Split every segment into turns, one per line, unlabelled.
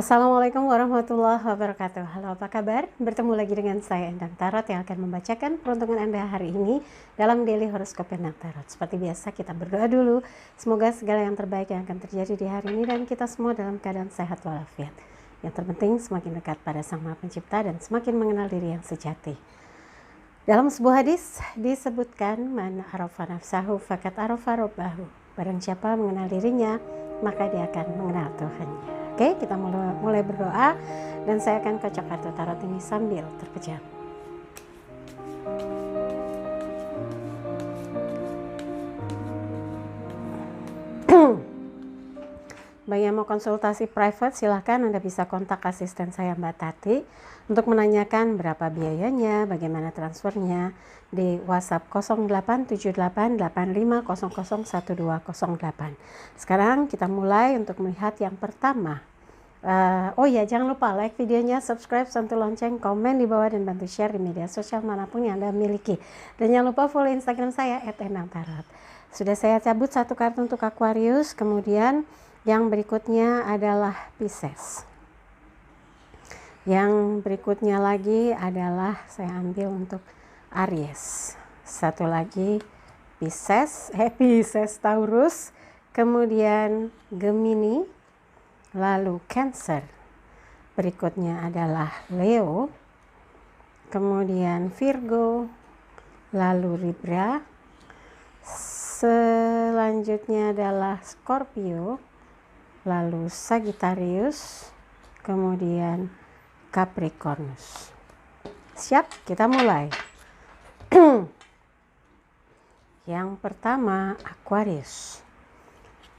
Assalamualaikum warahmatullahi wabarakatuh. Halo, apa kabar? Bertemu lagi dengan saya Endang Tarot yang akan membacakan peruntungan Anda hari ini dalam Daily Horoscope Endang Tarot. Seperti biasa kita berdoa dulu, semoga segala yang terbaik yang akan terjadi di hari ini dan kita semua dalam keadaan sehat walafiat. Yang terpenting semakin dekat pada Sang Maha Pencipta dan semakin mengenal diri yang sejati. Dalam sebuah hadis disebutkan, man arafa nafsahu fakat arafa rabbahu. Barang siapa mengenal dirinya, maka dia akan mengenal Tuhannya. Oke, kita mulai berdoa dan saya akan kocok kartu tarot ini sambil terpejam. Bagi yang mau konsultasi private, silahkan Anda bisa kontak asisten saya Mbak Tati untuk menanyakan berapa biayanya, bagaimana transfernya di WhatsApp 087885001208. Sekarang kita mulai untuk melihat yang pertama. Oh ya, jangan lupa like videonya, subscribe, sentuh lonceng, komen di bawah dan bantu share di media sosial manapun yang Anda miliki. Dan jangan lupa follow Instagram saya @endangtarot. Sudah saya cabut satu kartu untuk Aquarius, kemudian yang berikutnya adalah Pisces. Yang berikutnya lagi adalah saya ambil untuk Aries. Satu lagi Pisces Taurus, kemudian Gemini, lalu Cancer. Berikutnya adalah Leo, kemudian Virgo, lalu Libra. Selanjutnya adalah Scorpio, lalu Sagittarius, kemudian Capricornus. Siap, kita mulai. Yang pertama Aquarius.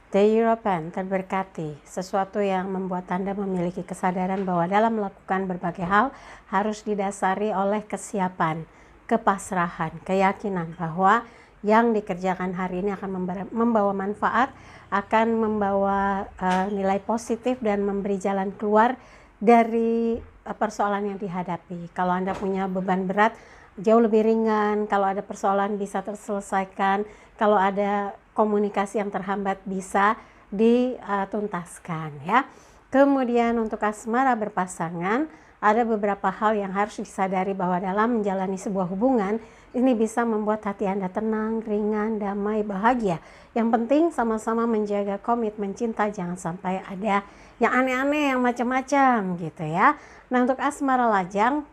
The European terberkati, sesuatu yang membuat Anda memiliki kesadaran bahwa dalam melakukan berbagai hal harus didasari oleh kesiapan, kepasrahan, keyakinan bahwa yang dikerjakan hari ini akan membawa manfaat, akan membawa nilai positif dan memberi jalan keluar dari persoalan yang dihadapi. Kalau Anda punya beban berat, jauh lebih ringan. Kalau ada persoalan bisa terselesaikan. Kalau ada komunikasi yang terhambat bisa dituntaskan, ya. Kemudian untuk asmara berpasangan, ada beberapa hal yang harus disadari bahwa dalam menjalani sebuah hubungan ini bisa membuat hati Anda tenang, ringan, damai, bahagia. Yang penting sama-sama menjaga komitmen cinta, jangan sampai ada yang aneh-aneh, yang macam-macam gitu ya. Nah, untuk asmara lajang,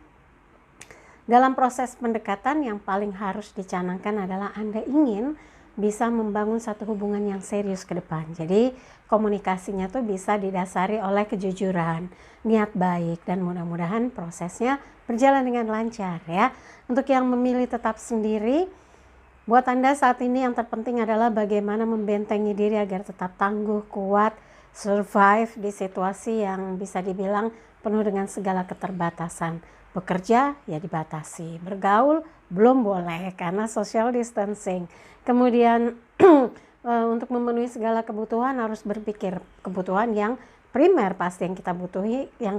dalam proses pendekatan yang paling harus dicanangkan adalah Anda ingin bisa membangun satu hubungan yang serius ke depan. Jadi komunikasinya tuh bisa didasari oleh kejujuran, niat baik, dan mudah-mudahan prosesnya berjalan dengan lancar ya. Untuk yang memilih tetap sendiri, buat Anda saat ini yang terpenting adalah bagaimana membentengi diri agar tetap tangguh, kuat, survive di situasi yang bisa dibilang penuh dengan segala keterbatasan. Bekerja ya dibatasi, bergaul belum boleh karena social distancing. Kemudian untuk memenuhi segala kebutuhan harus berpikir kebutuhan yang primer pasti yang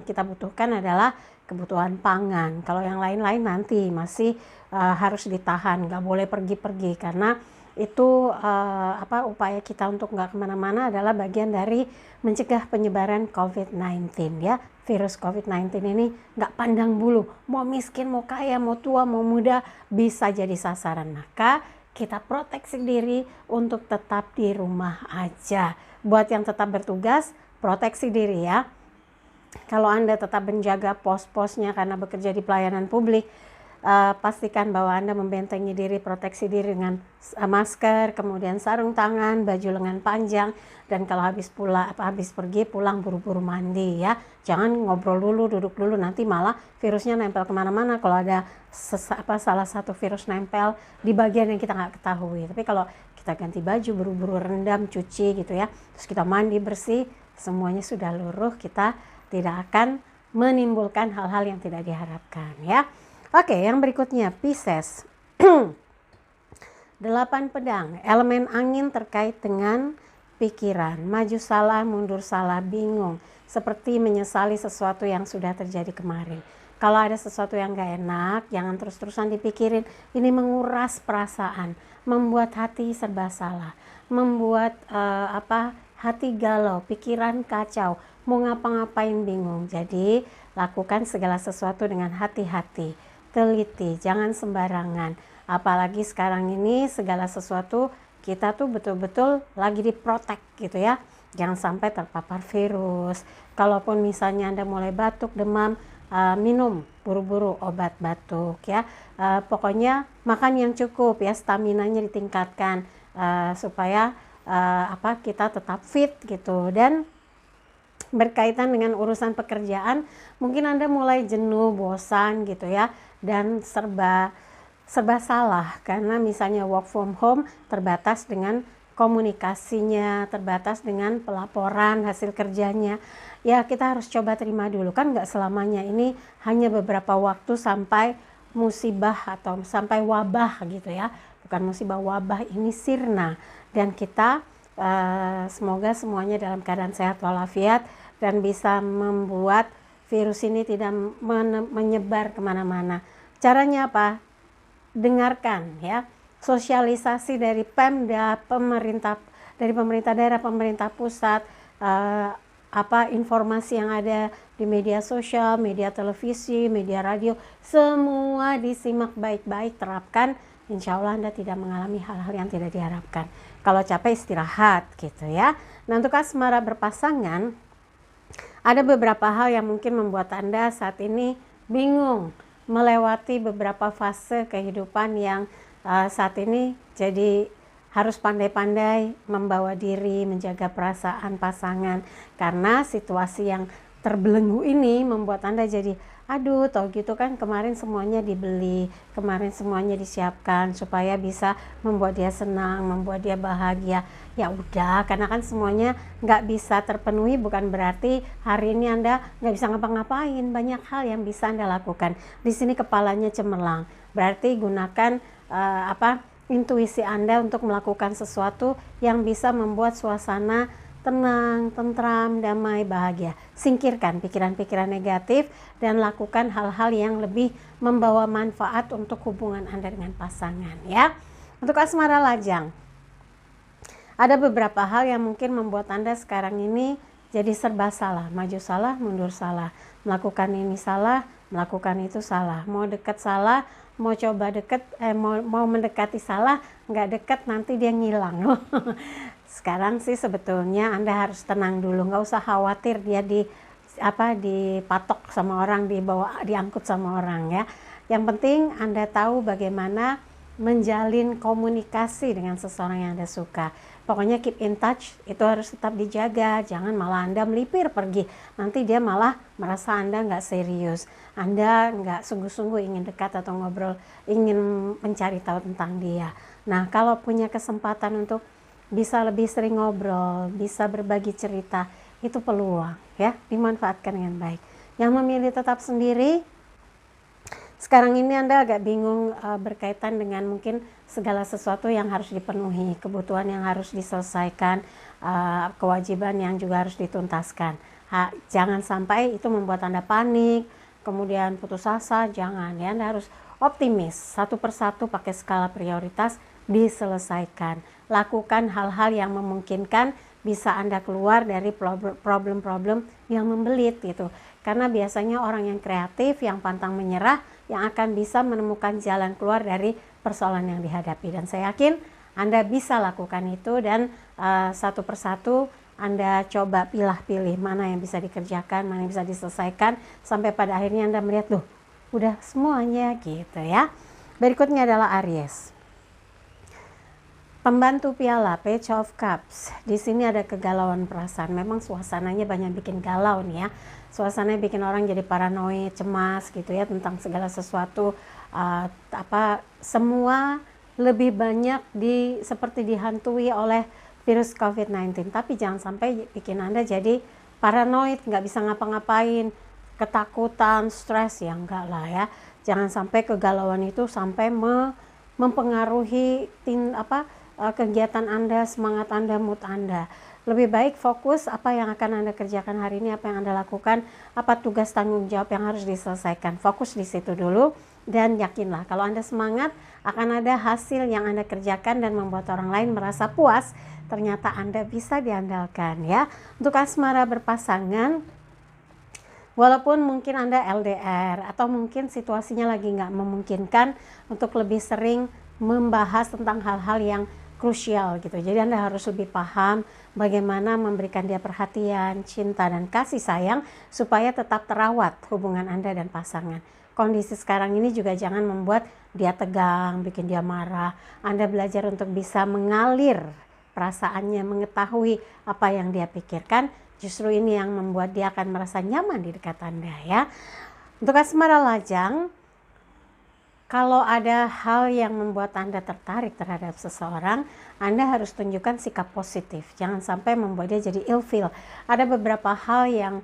kita butuhkan adalah kebutuhan pangan. Kalau yang lain-lain nanti masih harus ditahan, nggak boleh pergi-pergi karena itu upaya kita untuk nggak kemana-mana adalah bagian dari mencegah penyebaran COVID-19 ya. Virus COVID-19 ini nggak pandang bulu, mau miskin, mau kaya, mau tua, mau muda, bisa jadi sasaran. Maka kita proteksi diri untuk tetap di rumah aja. Buat yang tetap bertugas, proteksi diri ya. Kalau Anda tetap menjaga pos-posnya karena bekerja di pelayanan publik, pastikan bahwa Anda membentengi diri, proteksi diri dengan masker, kemudian sarung tangan, baju lengan panjang, dan kalau habis pergi pulang buru-buru mandi ya. Jangan ngobrol dulu, duduk dulu, nanti malah virusnya nempel kemana-mana. Kalau ada salah satu virus nempel di bagian yang kita nggak ketahui. Tapi kalau kita ganti baju, buru-buru rendam, cuci gitu ya, terus kita mandi bersih, semuanya sudah luruh, kita tidak akan menimbulkan hal-hal yang tidak diharapkan ya. Oke, yang berikutnya Pisces. 8 pedang, elemen angin terkait dengan pikiran, maju salah, mundur salah, bingung, seperti menyesali sesuatu yang sudah terjadi kemarin. Kalau ada sesuatu yang gak enak, jangan terus-terusan dipikirin. Ini menguras perasaan, membuat hati serba salah, membuat hati galau, pikiran kacau, mau ngapa-ngapain bingung. Jadi lakukan segala sesuatu dengan hati-hati, teliti, jangan sembarangan. Apalagi sekarang ini segala sesuatu kita tuh betul-betul lagi diprotek gitu ya. Jangan sampai terpapar virus. Kalaupun misalnya Anda mulai batuk, demam, minum buru-buru obat batuk ya. Pokoknya makan yang cukup ya, staminanya ditingkatkan supaya kita tetap fit gitu. Dan berkaitan dengan urusan pekerjaan, mungkin Anda mulai jenuh, bosan gitu ya, dan serba salah karena misalnya work from home terbatas dengan komunikasinya, terbatas dengan pelaporan hasil kerjanya. Ya kita harus coba terima dulu, kan nggak selamanya, ini hanya beberapa waktu sampai musibah atau sampai wabah gitu ya, bukan musibah, wabah ini sirna, dan kita semoga semuanya dalam keadaan sehat walafiat dan bisa membuat virus ini tidak menyebar kemana-mana. Caranya apa? Dengarkan ya, sosialisasi dari Pemda, dari pemerintah daerah, pemerintah pusat, informasi yang ada di media sosial, media televisi, media radio, semua disimak baik-baik, terapkan. Insya Allah Anda tidak mengalami hal-hal yang tidak diharapkan. Kalau capek istirahat gitu ya. Nah, untuk asmara berpasangan, ada beberapa hal yang mungkin membuat Anda saat ini bingung melewati beberapa fase kehidupan yang saat ini, jadi harus pandai-pandai membawa diri, menjaga perasaan pasangan, karena situasi yang terbelenggu ini membuat Anda jadi aduh, tau gitu kan, kemarin semuanya dibeli, kemarin semuanya disiapkan supaya bisa membuat dia senang, membuat dia bahagia. Ya udah, karena kan semuanya nggak bisa terpenuhi, bukan berarti hari ini Anda nggak bisa ngapa-ngapain. Banyak hal yang bisa Anda lakukan. Di sini kepalanya cemerlang, berarti gunakan intuisi Anda untuk melakukan sesuatu yang bisa membuat suasana tenang, tentram, damai, bahagia. Singkirkan pikiran-pikiran negatif dan lakukan hal-hal yang lebih membawa manfaat untuk hubungan Anda dengan pasangan ya. Untuk asmara lajang, ada beberapa hal yang mungkin membuat Anda sekarang ini jadi serba salah, maju salah, mundur salah, melakukan ini salah, melakukan itu salah, mau dekat salah, mau coba deket, mau mendekati salah, nggak deket nanti dia ngilang. Sekarang sih sebetulnya Anda harus tenang dulu, nggak usah khawatir dia dipatok sama orang, diangkut sama orang ya. Yang penting Anda tahu bagaimana menjalin komunikasi dengan seseorang yang Anda suka. Pokoknya keep in touch, itu harus tetap dijaga. Jangan malah Anda melipir pergi, nanti dia malah merasa Anda nggak serius, Anda nggak sungguh-sungguh ingin dekat atau ngobrol, ingin mencari tahu tentang dia. Nah, kalau punya kesempatan untuk bisa lebih sering ngobrol, bisa berbagi cerita, itu peluang ya, dimanfaatkan dengan baik. Yang memilih tetap sendiri, sekarang ini Anda agak bingung berkaitan dengan mungkin segala sesuatu yang harus dipenuhi, kebutuhan yang harus diselesaikan, kewajiban yang juga harus dituntaskan. Jangan sampai itu membuat Anda panik, kemudian putus asa, jangan ya. Anda harus optimis, satu persatu pakai skala prioritas diselesaikan. Lakukan hal-hal yang memungkinkan bisa Anda keluar dari problem-problem yang membelit gitu. Karena biasanya orang yang kreatif, yang pantang menyerah, yang akan bisa menemukan jalan keluar dari persoalan yang dihadapi. Dan saya yakin Anda bisa lakukan itu, dan satu persatu Anda coba pilih mana yang bisa dikerjakan, mana yang bisa diselesaikan, sampai pada akhirnya Anda melihat, loh, udah semuanya gitu ya. Berikutnya adalah Aries. Pembantu piala, Page of Cups. Di sini ada kegalauan perasaan. Memang suasananya banyak bikin galau nih ya. Suasananya bikin orang jadi paranoid, cemas gitu ya tentang segala sesuatu. Semua lebih banyak seperti dihantui oleh virus COVID-19. Tapi jangan sampai bikin Anda jadi paranoid, nggak bisa ngapa-ngapain, ketakutan, stres, ya enggak lah ya. Jangan sampai kegalauan itu sampai mempengaruhi kegiatan Anda, semangat Anda, mood Anda. Lebih baik fokus apa yang akan Anda kerjakan hari ini, apa yang Anda lakukan, apa tugas tanggung jawab yang harus diselesaikan. Fokus di situ dulu. Dan yakinlah kalau Anda semangat, akan ada hasil yang Anda kerjakan dan membuat orang lain merasa puas. Ternyata Anda bisa diandalkan ya. Untuk asmara berpasangan, walaupun mungkin Anda LDR atau mungkin situasinya lagi nggak memungkinkan untuk lebih sering membahas tentang hal-hal yang krusial gitu. Jadi Anda harus lebih paham bagaimana memberikan dia perhatian, cinta, dan kasih sayang supaya tetap terawat hubungan Anda dan pasangan. Kondisi sekarang ini juga jangan membuat dia tegang, bikin dia marah. Anda belajar untuk bisa mengalir perasaannya, mengetahui apa yang dia pikirkan. Justru ini yang membuat dia akan merasa nyaman di dekat Anda ya. Untuk asmara lajang, kalau ada hal yang membuat Anda tertarik terhadap seseorang, Anda harus tunjukkan sikap positif. Jangan sampai membuat dia jadi ilfeel. Ada beberapa hal yang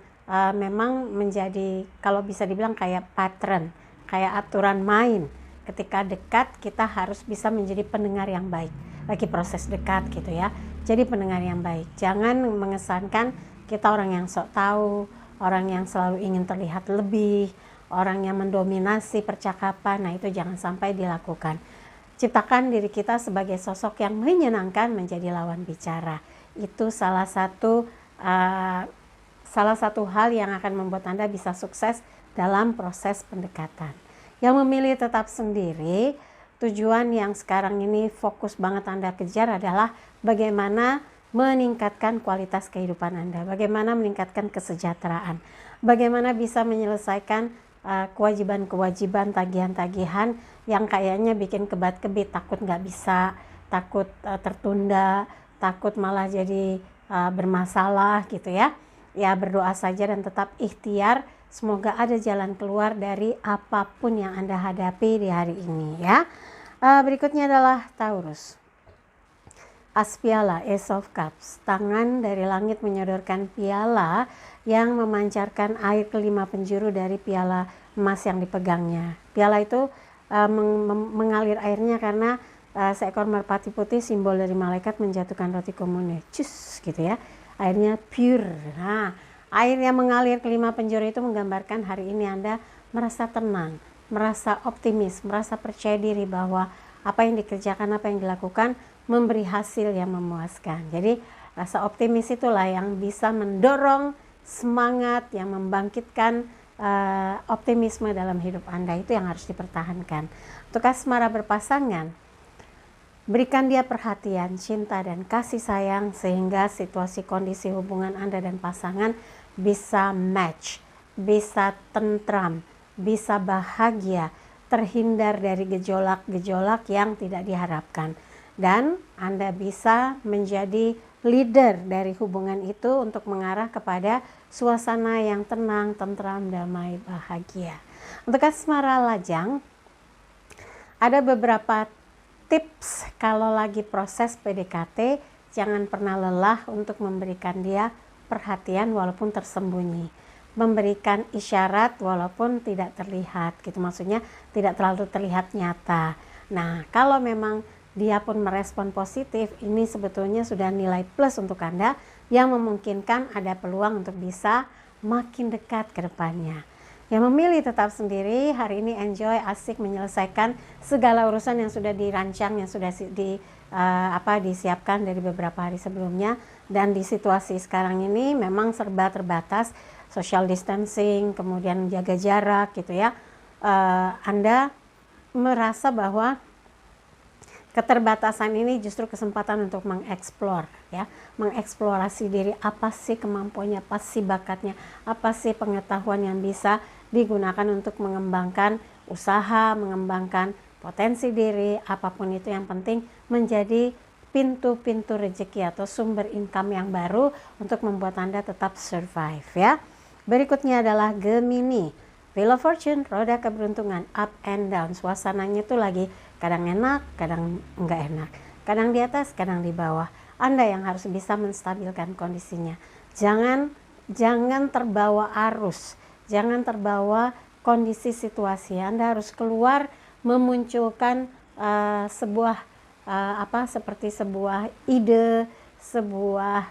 memang menjadi, kalau bisa dibilang kayak pattern, kayak aturan main. Ketika dekat, kita harus bisa menjadi pendengar yang baik. Lagi proses dekat gitu ya. Jadi pendengar yang baik. Jangan mengesankan kita orang yang sok tahu, orang yang selalu ingin terlihat lebih, orang yang mendominasi percakapan. Nah, itu jangan sampai dilakukan. Ciptakan diri kita sebagai sosok yang menyenangkan menjadi lawan bicara. Itu salah satu hal yang akan membuat Anda bisa sukses dalam proses pendekatan. Yang memilih tetap sendiri, tujuan yang sekarang ini fokus banget Anda kejar adalah bagaimana meningkatkan kualitas kehidupan Anda, bagaimana meningkatkan kesejahteraan, bagaimana bisa menyelesaikan kewajiban-kewajiban, tagihan-tagihan yang kayaknya bikin kebat-kebit, takut nggak bisa, takut tertunda, takut malah jadi bermasalah gitu ya. Ya, berdoa saja dan tetap ikhtiar. Semoga ada jalan keluar dari apapun yang Anda hadapi di hari ini ya. Berikutnya adalah Taurus. As piala, Ace of Cups. Tangan dari langit menyodorkan piala yang memancarkan air kelima penjuru dari piala emas yang dipegangnya. Piala itu mengalir airnya karena seekor merpati putih, simbol dari malaikat, menjatuhkan roti komune. Cus gitu ya. Airnya pure. Nah, air yang mengalir kelima penjuru itu menggambarkan hari ini Anda merasa tenang, merasa optimis, merasa percaya diri bahwa apa yang dikerjakan, apa yang dilakukan memberi hasil yang memuaskan. Jadi rasa optimis itulah yang bisa mendorong semangat, yang membangkitkan optimisme dalam hidup Anda. Itu yang harus dipertahankan. Untuk asmara berpasangan, berikan dia perhatian, cinta, dan kasih sayang sehingga situasi kondisi hubungan Anda dan pasangan bisa match, bisa tentram, bisa bahagia, terhindar dari gejolak-gejolak yang tidak diharapkan. Dan Anda bisa menjadi leader dari hubungan itu untuk mengarah kepada suasana yang tenang, tentram, damai, bahagia. Untuk asmara lajang, ada beberapa tips kalau lagi proses PDKT. Jangan pernah lelah untuk memberikan dia perhatian walaupun tersembunyi, memberikan isyarat walaupun tidak terlihat gitu, maksudnya tidak terlalu terlihat nyata. Nah, kalau memang dia pun merespon positif, ini sebetulnya sudah nilai plus untuk Anda yang memungkinkan ada peluang untuk bisa makin dekat ke depannya. Yang memilih tetap sendiri, hari ini enjoy, asik menyelesaikan segala urusan yang sudah dirancang, yang sudah disiapkan dari beberapa hari sebelumnya. Dan di situasi sekarang ini memang serba terbatas, social distancing, kemudian jaga jarak gitu ya. Anda merasa bahwa keterbatasan ini justru kesempatan untuk mengeksplor ya, mengeksplorasi diri, apa sih kemampuannya, apa sih bakatnya, apa sih pengetahuan yang bisa digunakan untuk mengembangkan usaha, mengembangkan potensi diri, apapun itu yang penting menjadi pintu-pintu rezeki atau sumber income yang baru untuk membuat Anda tetap survive ya. Berikutnya adalah Gemini. Wheel of Fortune, roda keberuntungan, up and down. Suasananya tuh lagi kadang enak, kadang enggak enak. Kadang di atas, kadang di bawah. Anda yang harus bisa menstabilkan kondisinya. Jangan terbawa arus, jangan terbawa kondisi situasi. Anda harus keluar memunculkan seperti sebuah ide, sebuah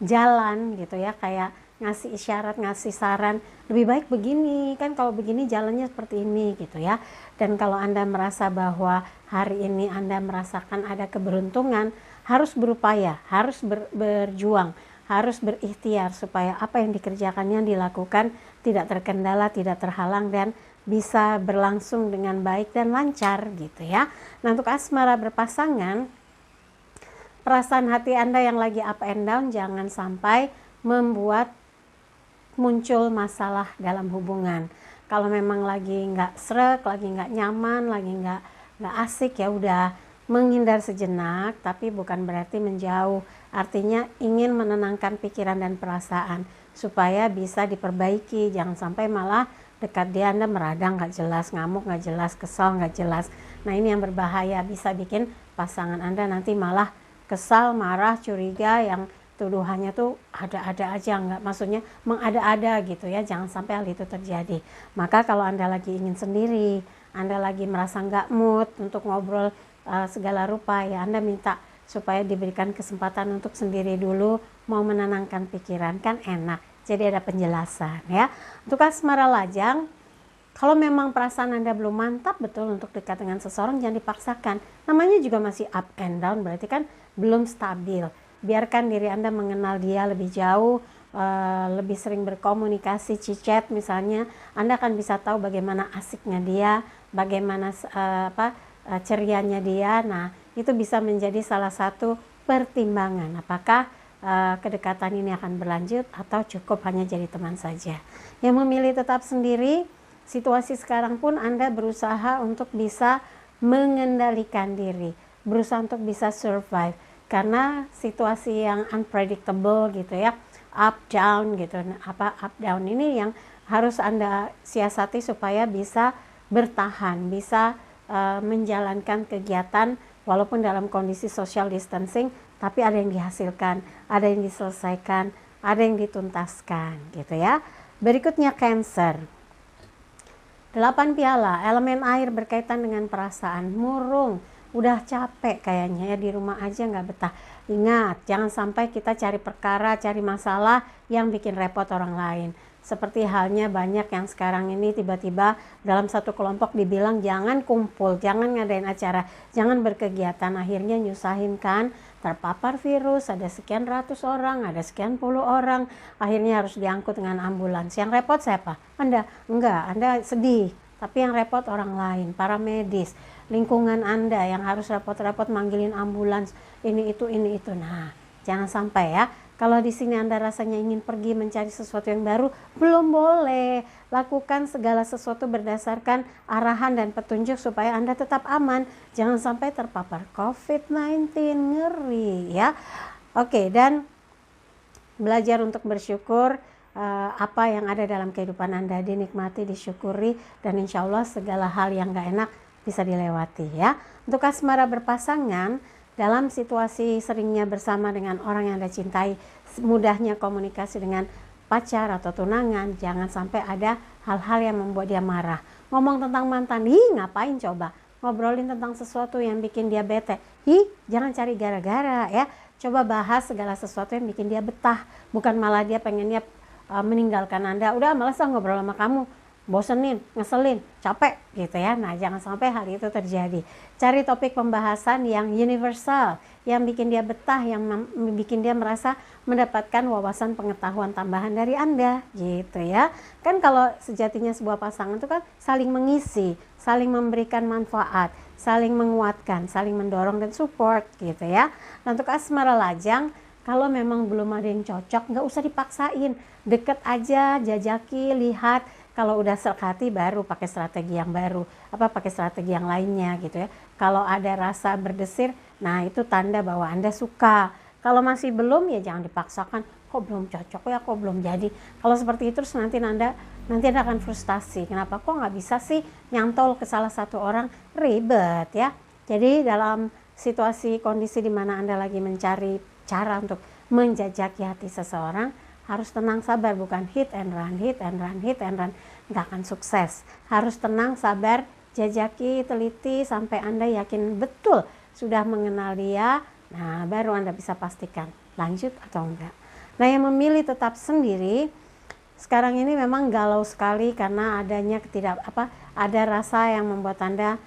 jalan gitu ya, kayak ngasih isyarat, ngasih saran, lebih baik begini, kan kalau begini jalannya seperti ini gitu ya. Dan kalau Anda merasa bahwa hari ini Anda merasakan ada keberuntungan, harus berupaya, harus berjuang, harus berikhtiar supaya apa yang dikerjakannya dilakukan tidak terkendala, tidak terhalang, dan bisa berlangsung dengan baik dan lancar gitu ya. Nah, untuk asmara berpasangan, perasaan hati Anda yang lagi up and down jangan sampai membuat muncul masalah dalam hubungan. Kalau memang lagi nggak srek, lagi nggak nyaman, lagi nggak asik, ya udah menghindar sejenak, tapi bukan berarti menjauh. Artinya ingin menenangkan pikiran dan perasaan supaya bisa diperbaiki. Jangan sampai malah dekat dia Anda meradang nggak jelas, ngamuk nggak jelas, kesal nggak jelas. Nah, ini yang berbahaya, bisa bikin pasangan Anda nanti malah kesal, marah, curiga, yang tuduhannya tuh ada-ada aja, nggak, maksudnya mengada-ada gitu ya. Jangan sampai hal itu terjadi. Maka kalau Anda lagi ingin sendiri, Anda lagi merasa nggak mood untuk ngobrol segala rupa, ya Anda minta supaya diberikan kesempatan untuk sendiri dulu, mau menenangkan pikiran, kan enak. Jadi ada penjelasan ya. Untuk asmara lajang, kalau memang perasaan Anda belum mantap betul untuk dekat dengan seseorang, jangan dipaksakan. Namanya juga masih up and down, berarti kan belum stabil. Biarkan diri Anda mengenal dia lebih jauh, lebih sering berkomunikasi, chat misalnya. Anda akan bisa tahu bagaimana asiknya dia, bagaimana cerianya dia. Nah, itu bisa menjadi salah satu pertimbangan apakah kedekatan ini akan berlanjut atau cukup hanya jadi teman saja. Yang memilih tetap sendiri, situasi sekarang pun Anda berusaha untuk bisa mengendalikan diri, berusaha untuk bisa survive, karena situasi yang unpredictable gitu ya, up down gitu. Up down ini yang harus Anda siasati supaya bisa bertahan, bisa menjalankan kegiatan walaupun dalam kondisi social distancing, tapi ada yang dihasilkan, ada yang diselesaikan, ada yang dituntaskan gitu ya. Berikutnya Cancer. 8 piala, elemen air berkaitan dengan perasaan, murung, udah capek kayaknya ya di rumah aja nggak betah. Ingat, jangan sampai kita cari perkara, cari masalah yang bikin repot orang lain. Seperti halnya banyak yang sekarang ini tiba-tiba dalam satu kelompok dibilang jangan kumpul, jangan ngadain acara, jangan berkegiatan, akhirnya nyusahin kan, terpapar virus, ada sekian ratus orang, ada sekian puluh orang, akhirnya harus diangkut dengan ambulans. Yang repot siapa? Anda? Enggak, Anda sedih, tapi yang repot orang lain, para medis, lingkungan Anda yang harus repot-repot manggilin ambulans, ini itu. Nah, jangan sampai ya. Kalau di sini Anda rasanya ingin pergi mencari sesuatu yang baru, belum boleh. Lakukan segala sesuatu berdasarkan arahan dan petunjuk supaya Anda tetap aman. Jangan sampai terpapar COVID-19, ngeri ya. Oke, dan belajar untuk bersyukur, apa yang ada dalam kehidupan Anda dinikmati, disyukuri, dan insya Allah segala hal yang gak enak bisa dilewati ya. Untuk asmara berpasangan, dalam situasi seringnya bersama dengan orang yang Anda cintai, mudahnya komunikasi dengan pacar atau tunangan, jangan sampai ada hal-hal yang membuat dia marah. Ngomong tentang mantan, ngapain coba? Ngobrolin tentang sesuatu yang bikin dia bete, jangan cari gara-gara ya. Coba bahas segala sesuatu yang bikin dia betah, bukan malah dia pengennya meninggalkan Anda. Udah malas ngobrol sama kamu, bosenin, ngeselin, capek gitu ya. Nah, jangan sampai hal itu terjadi. Cari topik pembahasan yang universal, yang bikin dia betah, yang bikin dia merasa mendapatkan wawasan pengetahuan tambahan dari Anda gitu ya. Kan kalau sejatinya sebuah pasangan itu kan saling mengisi, saling memberikan manfaat, saling menguatkan, saling mendorong dan support gitu ya. Nah, untuk asmara lajang, kalau memang belum ada yang cocok, nggak usah dipaksain, deket aja, jajaki, lihat. Kalau udah sekati baru pakai strategi yang baru, pakai strategi yang lainnya gitu ya. Kalau ada rasa berdesir, nah itu tanda bahwa Anda suka. Kalau masih belum, ya jangan dipaksakan. Kok belum cocok ya, kok belum jadi. Kalau seperti itu terus nanti Anda akan frustasi. Kenapa kok nggak bisa sih nyantol ke salah satu orang, ribet ya. Jadi dalam situasi kondisi di mana Anda lagi mencari cara untuk menjajaki hati seseorang, harus tenang sabar, bukan hit and run, nggak akan sukses. Harus tenang sabar, jajaki, teliti sampai Anda yakin betul sudah mengenal dia. Nah, baru Anda bisa pastikan lanjut atau enggak. Nah, yang memilih tetap sendiri, sekarang ini memang galau sekali karena adanya ada rasa yang membuat Anda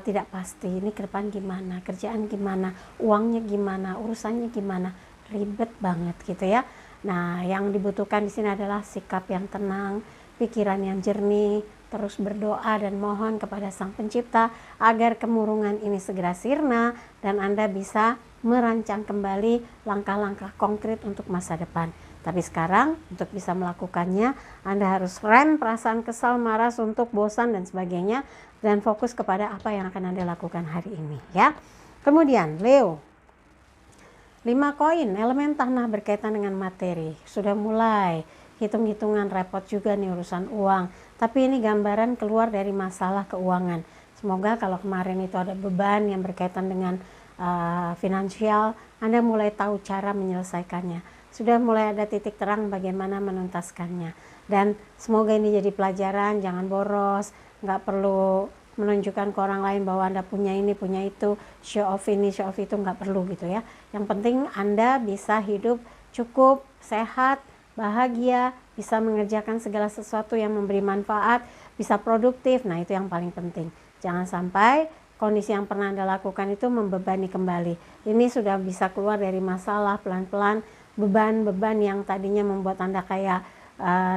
tidak pasti, ini ke depan gimana, kerjaan gimana, uangnya gimana, urusannya gimana, ribet banget gitu ya. Nah, yang dibutuhkan di sini adalah sikap yang tenang, pikiran yang jernih, terus berdoa dan mohon kepada Sang Pencipta agar kemurungan ini segera sirna dan Anda bisa merancang kembali langkah-langkah konkret untuk masa depan. Tapi sekarang untuk bisa melakukannya, Anda harus rem perasaan kesal, marah, suntuk, bosan dan sebagainya dan fokus kepada apa yang akan Anda lakukan hari ini ya. Kemudian Leo, 5 koin, elemen tanah berkaitan dengan materi. Sudah mulai hitung-hitungan, repot juga nih urusan uang. Tapi ini gambaran keluar dari masalah keuangan. Semoga kalau kemarin itu ada beban yang berkaitan dengan finansial, Anda mulai tahu cara menyelesaikannya. Sudah mulai ada titik terang bagaimana menuntaskannya. Dan semoga ini jadi pelajaran, jangan boros, nggak perlu menunjukkan ke orang lain bahwa Anda punya ini, punya itu, show off ini, show off itu, nggak perlu gitu ya. Yang penting Anda bisa hidup cukup, sehat, bahagia, bisa mengerjakan segala sesuatu yang memberi manfaat, bisa produktif. Nah, itu yang paling penting. Jangan sampai kondisi yang pernah Anda lakukan itu membebani kembali. Ini sudah bisa keluar dari masalah pelan-pelan, beban-beban yang tadinya membuat Anda kayak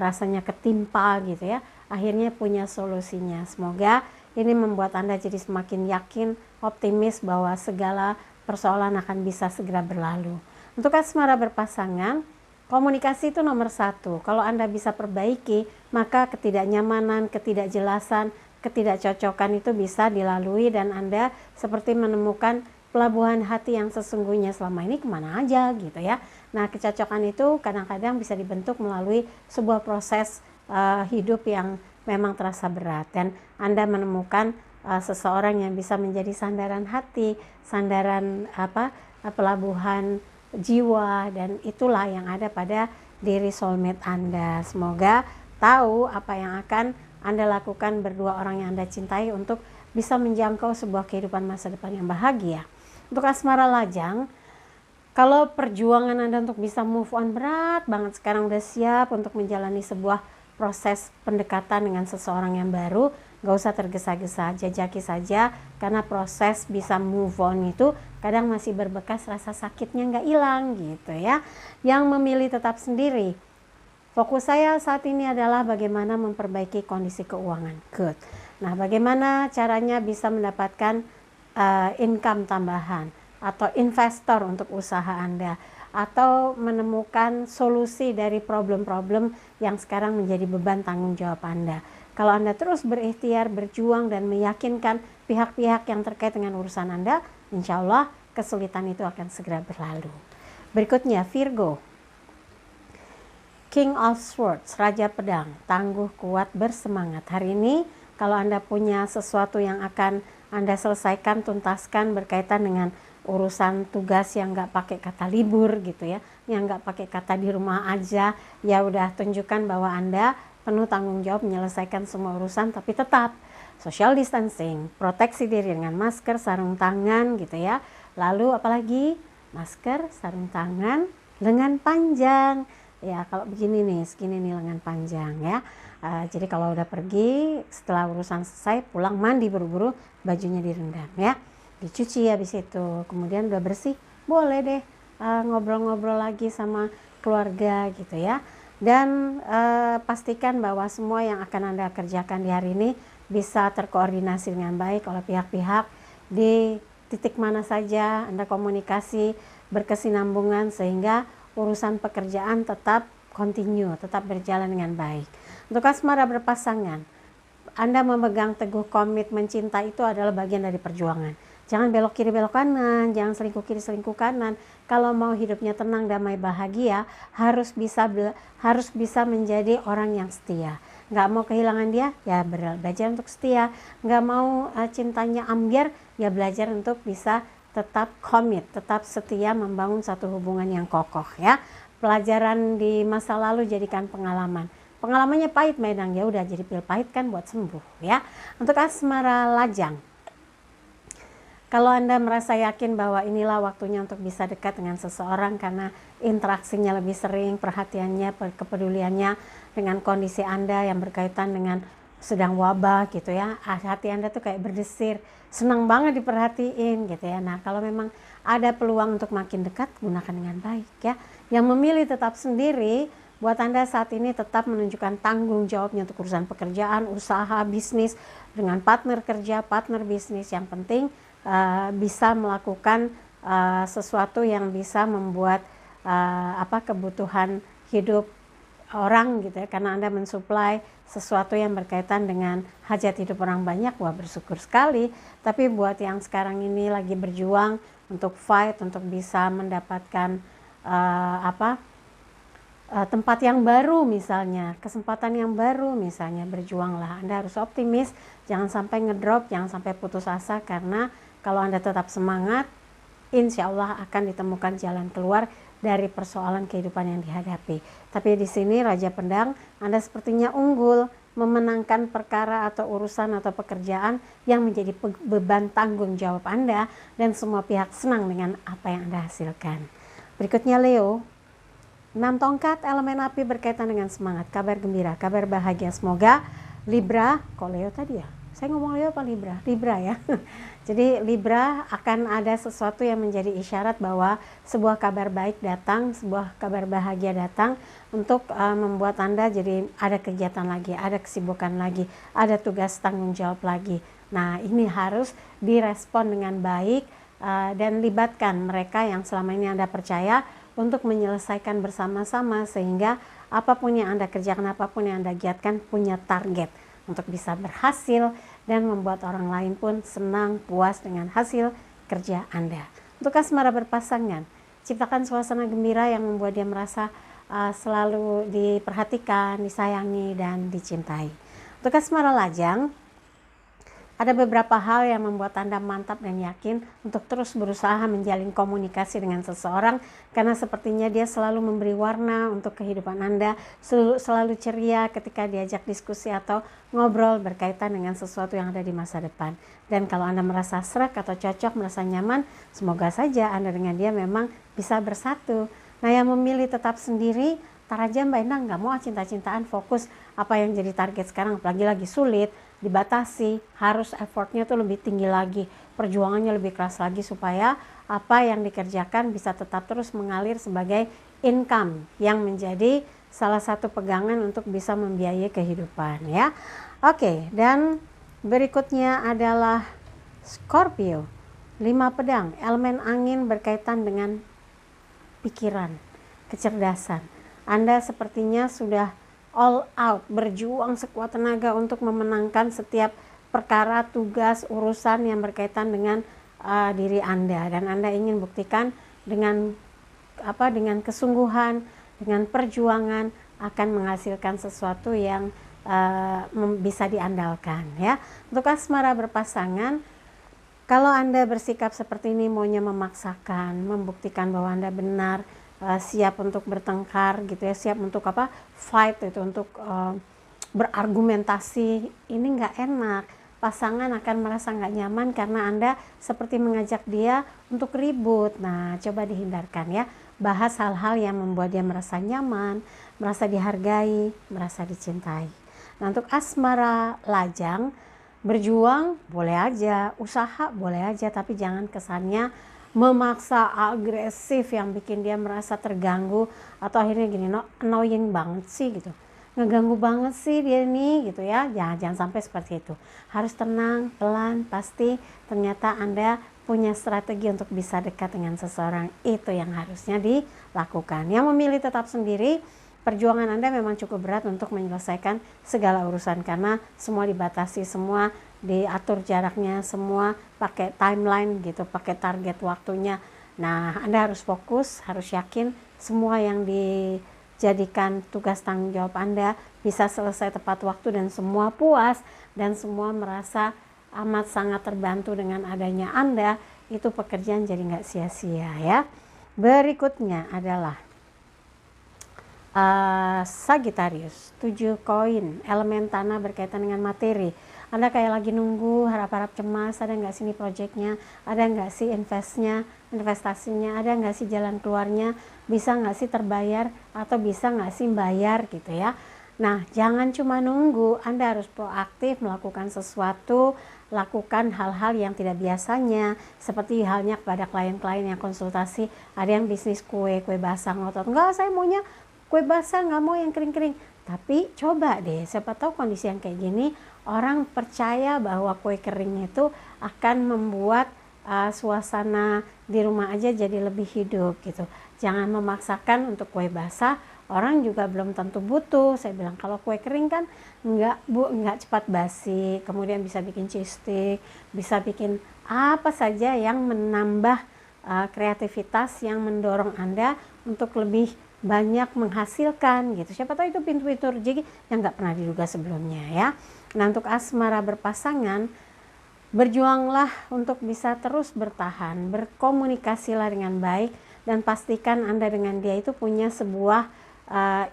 rasanya ketimpa gitu ya, akhirnya punya solusinya. Semoga ini membuat Anda jadi semakin yakin, optimis bahwa segala persoalan akan bisa segera berlalu. Untuk asmara berpasangan, komunikasi itu nomor 1. Kalau Anda bisa perbaiki, maka ketidaknyamanan, ketidakjelasan, ketidakcocokan itu bisa dilalui dan Anda seperti menemukan pelabuhan hati yang sesungguhnya selama ini kemana aja gitu ya. Nah, kecocokan itu kadang-kadang bisa dibentuk melalui sebuah proses hidup yang memang terasa berat dan Anda menemukan seseorang yang bisa menjadi sandaran hati, sandaran pelabuhan jiwa, dan itulah yang ada pada diri soulmate Anda. Semoga tahu apa yang akan Anda lakukan berdua orang yang Anda cintai untuk bisa menjangkau sebuah kehidupan masa depan yang bahagia. Untuk asmara lajang, kalau perjuangan Anda untuk bisa move on berat banget, sekarang udah siap untuk menjalani sebuah proses pendekatan dengan seseorang yang baru, gak usah tergesa-gesa, jajaki saja, karena proses bisa move on itu kadang masih berbekas rasa sakitnya gak hilang gitu ya. Yang memilih tetap sendiri, fokus saya saat ini adalah bagaimana memperbaiki kondisi keuangan. Good. Nah, bagaimana caranya bisa mendapatkan income tambahan atau investor untuk usaha Anda, atau menemukan solusi dari problem-problem yang sekarang menjadi beban tanggung jawab Anda. Kalau Anda terus berikhtiar, berjuang dan meyakinkan pihak-pihak yang terkait dengan urusan Anda, insya Allah kesulitan itu akan segera berlalu. Berikutnya Virgo, King of Swords, Raja Pedang, tangguh, kuat, bersemangat. Hari ini kalau Anda punya sesuatu yang akan Anda selesaikan, tuntaskan berkaitan dengan urusan tugas yang nggak pakai kata libur gitu ya, yang nggak pakai kata di rumah aja, ya udah tunjukkan bahwa Anda penuh tanggung jawab menyelesaikan semua urusan, tapi tetap social distancing, proteksi diri dengan masker, sarung tangan gitu ya. Lalu apalagi masker, sarung tangan, lengan panjang. Ya kalau begini nih, segini nih lengan panjang ya. Jadi kalau udah pergi, setelah urusan selesai, pulang mandi buru-buru, bajunya direndam ya, dicuci habis itu, kemudian udah bersih, boleh deh ngobrol-ngobrol lagi sama keluarga gitu ya. Dan pastikan bahwa semua yang akan Anda kerjakan di hari ini bisa terkoordinasi dengan baik oleh pihak-pihak di titik mana saja Anda komunikasi berkesinambungan sehingga urusan pekerjaan tetap continue, tetap berjalan dengan baik. Untuk asmara berpasangan, Anda memegang teguh komitmen cinta itu adalah bagian dari perjuangan. Jangan belok kiri belok kanan, jangan selingkuh kiri selingkuh kanan. Kalau mau hidupnya tenang, damai, bahagia, harus bisa menjadi orang yang setia. Nggak mau kehilangan dia, ya belajar untuk setia. Nggak mau cintanya ambiar, ya belajar untuk bisa tetap komit, tetap setia membangun satu hubungan yang kokoh ya. Pelajaran di masa lalu jadikan pengalaman. Pengalamannya pahit medang, ya udah jadi pil pahit kan buat sembuh ya. Untuk asmara lajang, Kalau Anda merasa yakin bahwa inilah waktunya untuk bisa dekat dengan seseorang karena interaksinya lebih sering, perhatiannya, kepeduliannya dengan kondisi Anda yang berkaitan dengan sedang wabah gitu ya, hati Anda tuh kayak berdesir, senang banget diperhatiin gitu ya. Nah, kalau memang ada peluang untuk makin dekat, gunakan dengan baik ya. Yang memilih tetap sendiri, buat Anda saat ini tetap menunjukkan tanggung jawabnya untuk urusan pekerjaan, usaha, bisnis, dengan partner kerja, partner bisnis. Yang penting bisa melakukan sesuatu yang bisa membuat kebutuhan hidup orang gitu ya, karena Anda mensuplai sesuatu yang berkaitan dengan hajat hidup orang banyak. Wah, bersyukur sekali. Tapi buat yang sekarang ini lagi berjuang untuk fight, untuk bisa mendapatkan tempat yang baru misalnya, kesempatan yang baru misalnya, berjuanglah. Anda harus optimis, jangan sampai ngedrop, jangan sampai putus asa, karena kalau Anda tetap semangat, insya Allah akan ditemukan jalan keluar dari persoalan kehidupan yang dihadapi. Tapi di sini Raja Pedang, Anda sepertinya unggul memenangkan perkara atau urusan atau pekerjaan yang menjadi beban tanggung jawab Anda, dan semua pihak senang dengan apa yang Anda hasilkan. Berikutnya Leo, 6 tongkat, elemen api berkaitan dengan semangat, kabar gembira, kabar bahagia. Semoga Libra, kok Leo tadi ya? Saya ngomong Leo apa Libra? Libra ya. Jadi Libra akan ada sesuatu yang menjadi isyarat bahwa sebuah kabar baik datang, sebuah kabar bahagia datang untuk membuat Anda jadi ada kegiatan lagi, ada kesibukan lagi, ada tugas tanggung jawab lagi. Nah, ini harus direspon dengan baik dan libatkan mereka yang selama ini Anda percaya untuk menyelesaikan bersama-sama, sehingga apapun yang Anda kerjakan, apapun yang Anda giatkan punya target untuk bisa berhasil dan membuat orang lain pun senang, puas dengan hasil kerja Anda. Untuk asmara berpasangan, ciptakan suasana gembira yang membuat dia merasa selalu diperhatikan, disayangi, dan dicintai. Untuk asmara lajang, ada beberapa hal yang membuat Anda mantap dan yakin untuk terus berusaha menjalin komunikasi dengan seseorang, karena sepertinya dia selalu memberi warna untuk kehidupan Anda, selalu ceria ketika diajak diskusi atau ngobrol berkaitan dengan sesuatu yang ada di masa depan. Dan kalau Anda merasa serak atau cocok, merasa nyaman, semoga saja Anda dengan dia memang bisa bersatu. Nah, yang memilih tetap sendiri, tar aja Mbak Endang, nggak mau cinta-cintaan, fokus apa yang jadi target sekarang, apalagi lagi sulit, dibatasi, harus effortnya tuh lebih tinggi lagi, perjuangannya lebih keras lagi, supaya apa yang dikerjakan bisa tetap terus mengalir sebagai income yang menjadi salah satu pegangan untuk bisa membiayai kehidupan ya. Oke, dan berikutnya adalah Scorpio, 5 pedang, elemen angin berkaitan dengan pikiran, kecerdasan. Anda sepertinya sudah all out, berjuang sekuat tenaga untuk memenangkan setiap perkara, tugas, urusan yang berkaitan dengan diri Anda, dan Anda ingin buktikan dengan dengan kesungguhan, dengan perjuangan akan menghasilkan sesuatu yang bisa diandalkan ya. Untuk asmara berpasangan, kalau Anda bersikap seperti ini, maunya memaksakan, membuktikan bahwa Anda benar, siap untuk bertengkar gitu ya, siap untuk fight itu, untuk berargumentasi, ini nggak enak. Pasangan akan merasa nggak nyaman karena Anda seperti mengajak dia untuk ribut. Nah, coba dihindarkan ya, bahas hal-hal yang membuat dia merasa nyaman, merasa dihargai, merasa dicintai. Nah, untuk asmara lajang, berjuang boleh aja, usaha boleh aja, tapi jangan kesannya memaksa, agresif yang bikin dia merasa terganggu, atau akhirnya gini, annoying banget sih gitu, ngeganggu banget sih dia nih gitu ya. Jangan sampai seperti itu. Harus tenang, pelan, pasti ternyata Anda punya strategi untuk bisa dekat dengan seseorang, itu yang harusnya dilakukan. Yang memilih tetap sendiri, perjuangan Anda memang cukup berat untuk menyelesaikan segala urusan, karena semua dibatasi, semua diatur jaraknya, semua pakai timeline gitu, pakai target waktunya. Nah, Anda harus fokus, harus yakin semua yang dijadikan tugas tanggung jawab Anda bisa selesai tepat waktu, dan semua puas, dan semua merasa amat sangat terbantu dengan adanya Anda. Itu pekerjaan jadi nggak sia-sia ya. Berikutnya adalah Sagittarius, 7 koin, elemen tanah berkaitan dengan materi. Anda kayak lagi nunggu, harap-harap cemas, ada nggak sih ini projectnya, ada nggak sih investasinya, ada nggak sih jalan keluarnya, bisa nggak sih terbayar, atau bisa nggak sih bayar gitu ya. Nah, jangan cuma nunggu, Anda harus proaktif melakukan sesuatu, lakukan hal-hal yang tidak biasanya, seperti halnya kepada klien-klien yang konsultasi, ada yang bisnis kue basah ngotot, enggak saya maunya kue basah, nggak mau yang kering-kering. Tapi coba deh, siapa tahu kondisi yang kayak gini, orang percaya bahwa kue kering itu akan membuat suasana di rumah aja jadi lebih hidup gitu. Jangan memaksakan untuk kue basah, orang juga belum tentu butuh. Saya bilang kalau kue kering kan nggak cepat basi, kemudian bisa bikin cheese stick, bisa bikin apa saja yang menambah kreativitas, yang mendorong Anda untuk lebih banyak menghasilkan gitu. Siapa tahu itu pintu-pintu rezeki yang nggak pernah diduga sebelumnya ya. Nah, untuk asmara berpasangan, berjuanglah untuk bisa terus bertahan, berkomunikasilah dengan baik, dan pastikan Anda dengan dia itu punya sebuah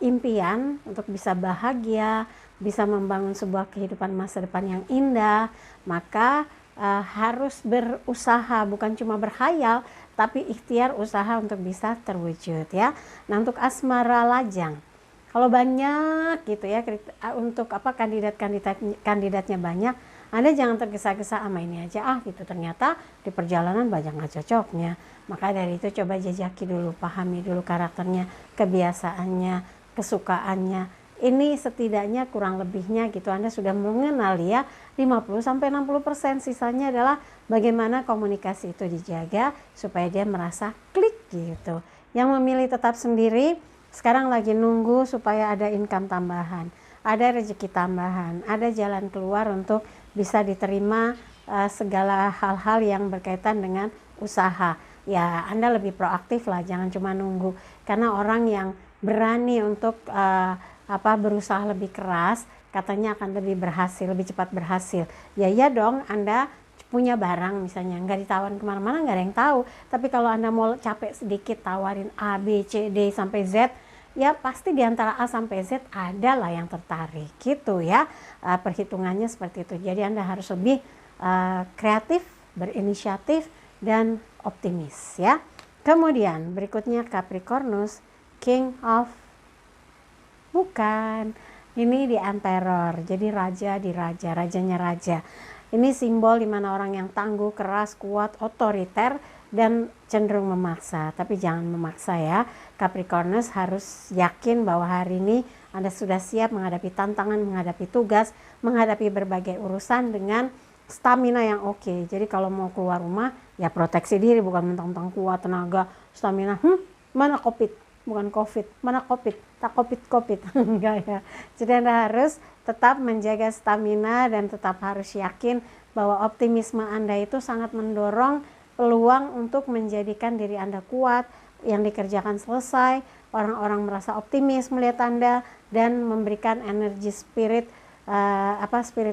impian untuk bisa bahagia, bisa membangun sebuah kehidupan masa depan yang indah. Maka harus berusaha, bukan cuma berkhayal, tapi ikhtiar usaha untuk bisa terwujud ya. Nah, untuk asmara lajang, kalau banyak gitu ya, untuk kandidatnya banyak, Anda jangan tergesa-gesa sama ini aja gitu, ternyata di perjalanan banyak nggak cocoknya. Maka dari itu coba jajaki dulu, pahami dulu karakternya, kebiasaannya, kesukaannya. Ini setidaknya kurang lebihnya gitu, Anda sudah mengenal ya 50-60%, sisanya adalah bagaimana komunikasi itu dijaga supaya dia merasa klik gitu. Yang memilih tetap sendiri sekarang lagi nunggu supaya ada income tambahan, ada rezeki tambahan, ada jalan keluar untuk bisa diterima segala hal-hal yang berkaitan dengan usaha. Ya, Anda lebih proaktif lah, jangan cuma nunggu. Karena orang yang berani untuk berusaha lebih keras, katanya akan lebih berhasil, lebih cepat berhasil. Ya iya dong, Anda punya barang misalnya, nggak ditawarin kemana-mana, nggak ada yang tahu. Tapi kalau Anda mau capek sedikit, tawarin A, B, C, D, sampai Z, ya pasti di antara A sampai Z ada lah yang tertarik gitu ya. Perhitungannya seperti itu. Jadi Anda harus lebih kreatif, berinisiatif, dan optimis ya. Kemudian berikutnya Capricornus, King of bukan, ini di Emperor, jadi raja di raja, rajanya raja. Ini simbol dimana orang yang tangguh, keras, kuat, otoriter, dan cenderung memaksa. Tapi jangan memaksa ya. Capricornus harus yakin bahwa hari ini Anda sudah siap menghadapi tantangan, menghadapi tugas, menghadapi berbagai urusan dengan stamina yang oke. Jadi kalau mau keluar rumah, ya proteksi diri, bukan mentang-mentang kuat, tenaga, stamina. Mana COVID? Bukan COVID, mana COVID, tak COVID enggak ya. Jadi Anda harus tetap menjaga stamina dan tetap harus yakin bahwa optimisme Anda itu sangat mendorong peluang untuk menjadikan diri Anda kuat, yang dikerjakan selesai, orang-orang merasa optimis melihat Anda, dan memberikan energi spirit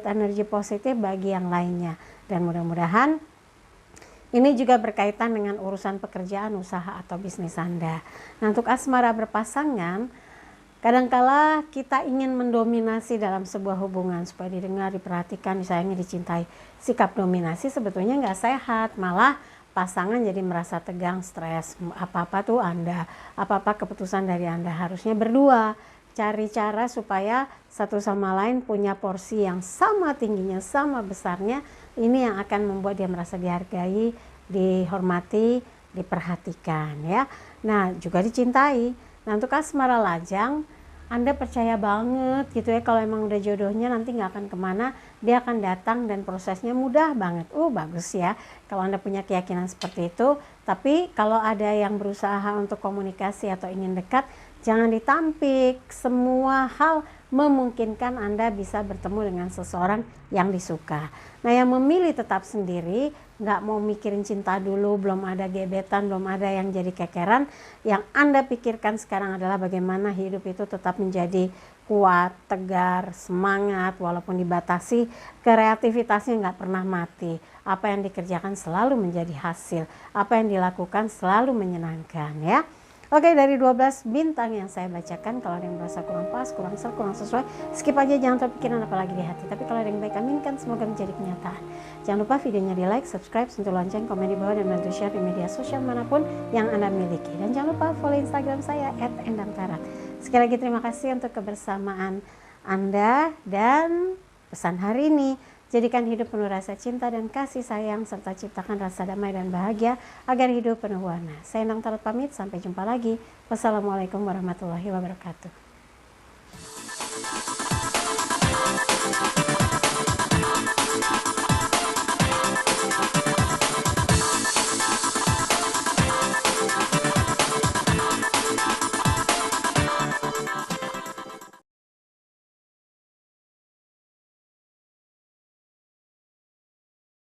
energi positif bagi yang lainnya. Dan mudah-mudahan ini juga berkaitan dengan urusan pekerjaan, usaha, atau bisnis Anda. Nah, untuk asmara berpasangan, kadangkala kita ingin mendominasi dalam sebuah hubungan supaya didengar, diperhatikan, disayangi, dicintai. Sikap dominasi sebetulnya nggak sehat, malah pasangan jadi merasa tegang, stres. Apa-apa tuh Anda, apa-apa keputusan dari Anda, harusnya berdua. Cari cara supaya satu sama lain punya porsi yang sama tingginya, sama besarnya. Ini yang akan membuat dia merasa dihargai, dihormati, diperhatikan ya. Nah, juga dicintai. Nah, untuk asmara lajang, Anda percaya banget gitu ya, kalau emang udah jodohnya nanti nggak akan kemana, dia akan datang dan prosesnya mudah banget. Bagus ya kalau Anda punya keyakinan seperti itu. Tapi kalau ada yang berusaha untuk komunikasi atau ingin dekat, jangan ditampik. Semua hal memungkinkan Anda bisa bertemu dengan seseorang yang disuka. Nah, yang memilih tetap sendiri, nggak mau mikirin cinta dulu, belum ada gebetan, belum ada yang jadi kekeran. Yang Anda pikirkan sekarang adalah bagaimana hidup itu tetap menjadi kuat, tegar, semangat, walaupun dibatasi, kreativitasnya nggak pernah mati. Apa yang dikerjakan selalu menjadi hasil, apa yang dilakukan selalu menyenangkan ya. Oke, dari 12 bintang yang saya bacakan, kalau ada yang merasa kurang pas, kurang seru, kurang sesuai, skip aja, jangan terpikiran apalagi di hati. Tapi kalau ada yang baik, aminkan, semoga menjadi kenyataan. Jangan lupa videonya di like, subscribe, sentuh lonceng, komen di bawah, dan bantu share di media sosial manapun yang Anda miliki. Dan jangan lupa follow Instagram saya @endangkarat. Sekali lagi terima kasih untuk kebersamaan Anda, dan pesan hari ini, jadikan hidup penuh rasa cinta dan kasih sayang, serta ciptakan rasa damai dan bahagia agar hidup penuh warna. Saya Endang Tarot pamit, sampai jumpa lagi. Wassalamualaikum warahmatullahi wabarakatuh.